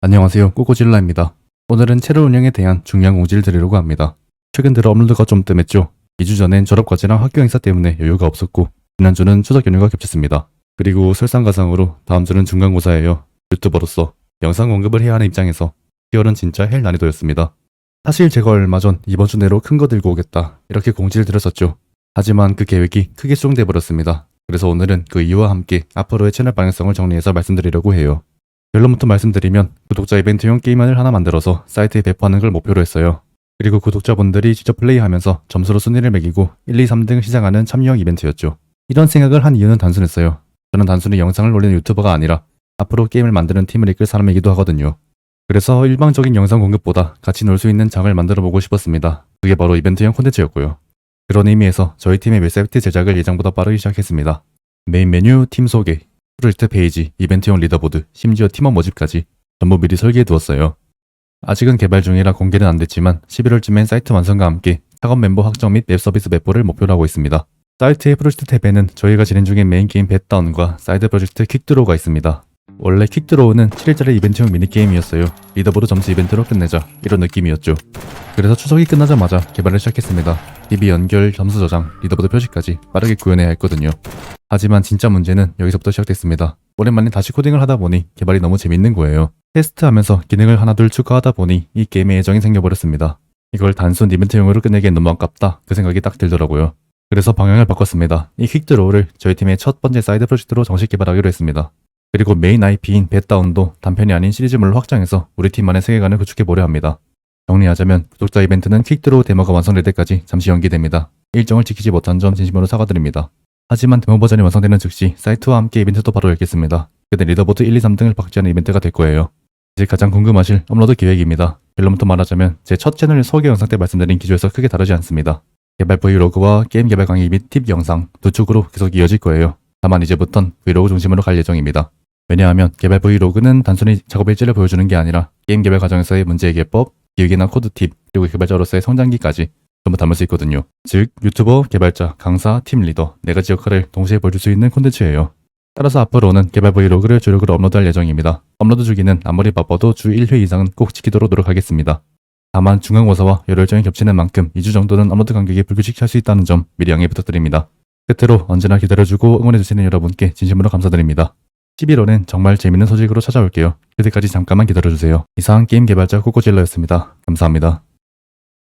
안녕하세요, 꼬꼬질라입니다. 오늘은 채널 운영에 대한 중요한 공지를 드리려고 합니다. 최근 들어 업로드가 좀 뜸했죠. 2주 전엔 졸업과제랑 학교 행사 때문에 여유가 없었고, 지난주는 추석 연휴가 겹쳤습니다. 그리고 설상가상으로 다음 주는 중간고사예요. 유튜버로서 영상 공급을 해야 하는 입장에서 10월은 진짜 헬 난이도였습니다. 사실 제가 얼마 전 이번 주 내로 큰 거 들고 오겠다 이렇게 공지를 드렸었죠. 하지만 그 계획이 크게 수정돼 버렸습니다. 그래서 오늘은 그 이유와 함께 앞으로의 채널 방향성을 정리해서 말씀드리려고 해요. 결론부터 말씀드리면 구독자 이벤트용 게임안을 하나 만들어서 사이트에 배포하는 걸 목표로 했어요. 그리고 구독자분들이 직접 플레이하면서 점수로 순위를 매기고 1, 2, 3등 시작하는 참여형 이벤트였죠. 이런 생각을 한 이유는 단순했어요. 저는 단순히 영상을 올리는 유튜버가 아니라 앞으로 게임을 만드는 팀을 이끌 사람이기도 하거든요. 그래서 일방적인 영상 공급보다 같이 놀 수 있는 장을 만들어 보고 싶었습니다. 그게 바로 이벤트형 콘텐츠였고요. 그런 의미에서 저희 팀의 웹사이트 제작을 예정보다 빠르게 시작했습니다. 메인 메뉴, 팀 소개, 프로젝트 페이지, 이벤트용 리더보드, 심지어 팀원 모집까지 전부 미리 설계해 두었어요. 아직은 개발 중이라 공개는 안 됐지만 11월쯤엔 사이트 완성과 함께 작업 멤버 확정 및 앱 서비스 배포를 목표로 하고 있습니다. 사이트의 프로젝트 탭에는 저희가 진행 중인 메인 게임 뱃다운과 사이드 프로젝트 퀵드로우가 있습니다. 원래 퀵드로우는 7일짜리 이벤트용 미니게임이었어요. 리더보드 점수 이벤트로 끝내자 이런 느낌이었죠. 그래서 추석이 끝나자마자 개발을 시작했습니다. DB 연결, 점수 저장, 리더보드 표시까지 빠르게 구현해야 했거든요. 하지만 진짜 문제는 여기서부터 시작됐습니다. 오랜만에 다시 코딩을 하다 보니 개발이 너무 재밌는 거예요. 테스트하면서 기능을 하나둘 추가하다 보니 이 게임에 애정이 생겨버렸습니다. 이걸 단순 이벤트용으로 끝내기엔 너무 아깝다 그 생각이 딱 들더라고요. 그래서 방향을 바꿨습니다. 이 퀵드로우를 저희 팀의 첫 번째 사이드 프로젝트로 정식 개발하기로 했습니다. 그리고 메인 IP인 뱃다운도 단편이 아닌 시리즈물로 확장해서 우리 팀만의 세계관을 구축해보려 합니다. 정리하자면 구독자 이벤트는 퀵드로우 데모가 완성될 때까지 잠시 연기됩니다. 일정을 지키지 못한 점 진심으로 사과드립니다. 하지만 데모 버전이 완성되는 즉시 사이트와 함께 이벤트도 바로 열겠습니다. 그때 리더보드 1, 2, 3등을 박제하는 이벤트가 될 거예요. 이제 가장 궁금하실 업로드 계획입니다. 결론부터 말하자면 제 첫 채널 소개 영상 때 말씀드린 기조에서 크게 다르지 않습니다. 개발 브이로그와 게임 개발 강의 및 팁 영상 두 축으로 계속 이어질 거예요. 다만 이제부턴 브이로그 중심으로 갈 예정입니다. 왜냐하면 개발 브이로그는 단순히 작업 일지를 보여주는 게 아니라 게임 개발 과정에서의 문제 해결법, 기획이나 코드 팁, 그리고 개발자로서의 성장기까지 전부 담을 수 있거든요. 즉 유튜버, 개발자, 강사, 팀 리더 4가지 역할을 동시에 보여줄 수 있는 콘텐츠예요. 따라서 앞으로는 개발 브이로그를 주력으로 업로드할 예정입니다. 업로드 주기는 아무리 바빠도 주 1회 이상은 꼭 지키도록 노력하겠습니다. 다만 중간고사와 여러 일정이 겹치는 만큼 2주 정도는 업로드 간격이 불규칙할 수 있다는 점 미리 양해 부탁드립니다. 끝으로 언제나 기다려주고 응원해주시는 여러분께 진심으로 감사드립니다. 11월엔 정말 재밌는 소식으로 찾아올게요. 그때까지 잠깐만 기다려주세요. 이상 게임 개발자 꼬꼬질러였습니다. 감사합니다.